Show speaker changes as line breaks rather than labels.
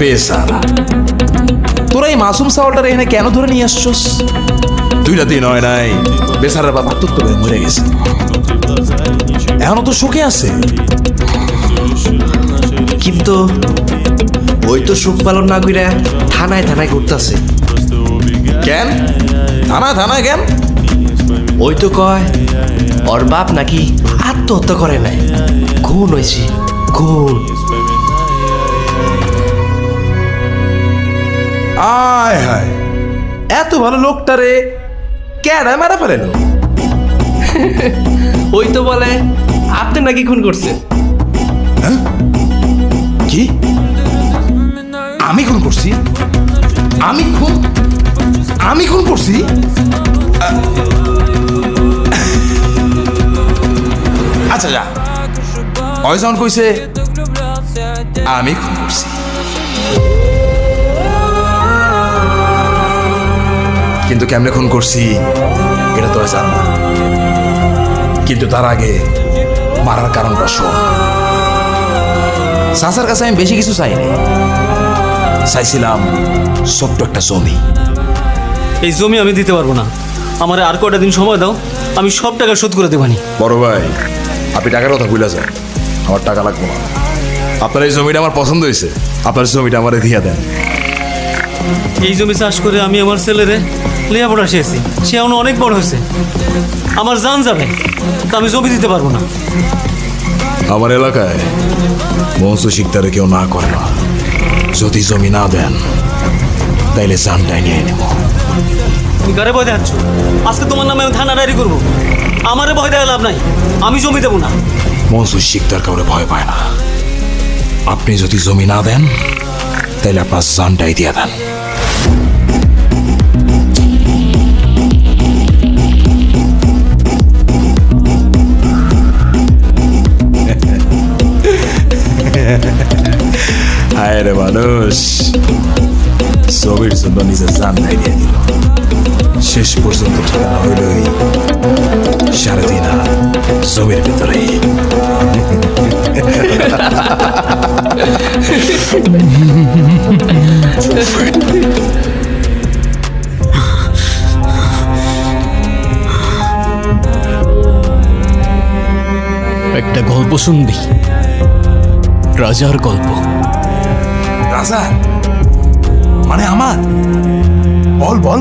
বেসারা, তোরা এই মাসুম সাওয়ালটার এখানে কেন ধরে নিয়ে আসছস? 2 দিন হয় নাই, বেসারার বাবা আত্মহত্যা করে মরে গেছে। এখনো তো শোকে আছে।
কিন্তু ওই তো সুখ পালন না কইরা থানায় থানায় ঘুরতেছে।
কেন থানায় কেন?
ওই তো কয় ওর বাপ নাকি আত্মহত্যা করে নাই, খুন হয়েছে, খুন।
আয় হায়, এত ভালো লোকটারে কেডা মারা ফেলেন?
ওই তো বলে আপনি নাকি খুন করছেন।
কি? আমি খুন করছি? আমি খুন করছি? আচ্ছা যা, অয়জন কইছে আমি খুন করছি, কিন্তু কেমনে খুন করছি এটা তো জান না। কিন্তু তার আগে মারার কারণটা শোন। চাচার কাছে আমি বেশি কিছু চাইনি, চাইছিলাম ছোট্ট একটা জমি।
এই জমি আমি দিতে পারবো না, আমার আর কয়টা দিন সময় দাও, আমি সব টাকা শোধ করে দেবানি।
বড় ভাই, আপনি টাকার কথা ভুলে যান, আমার টাকা লাগবে না। আপনার এই জমিটা আমার পছন্দ হয়েছে, আপনার জমিটা আমারে দিয়ে দেন।
এই জমি চাষ করে আমি আমার ছেলেরে লেখাপড়া শিখেছি, সে এখন অনেক বড় হয়েছে, আমার জান যাবে, তা আমি জমি দিতে পারবো না।
আমার এলাকায় মঞ্চ শিকদারে কেউ না করে না, যদি জমি না দেন তাইলে জানটাই নিয়ে নেব।
তুমি কারে ভয় দেখাচ্ছ? আজকে তোমার নামে আমি থানা ডায়েরি করবো। আমারে ভয় দেখা লাভ নাই, আমি জমি দেবো না।
মনসুর শিকদার কাউরে ভয় পায় না। আপনি যদি জমি না দেন তাইলে আপনার জানটাই দিয়ে দেন। হায় রে মানুষ, জমির জন্য নিজের জানটাই দিয়ে দিল। শেষ পর্যন্ত ঠিকানা হইলই 3.5 হাত জমির ভেতরে।
একটা গল্প শুনবি? রাজার গল্প।
রাজা মানে আমার? বল বল।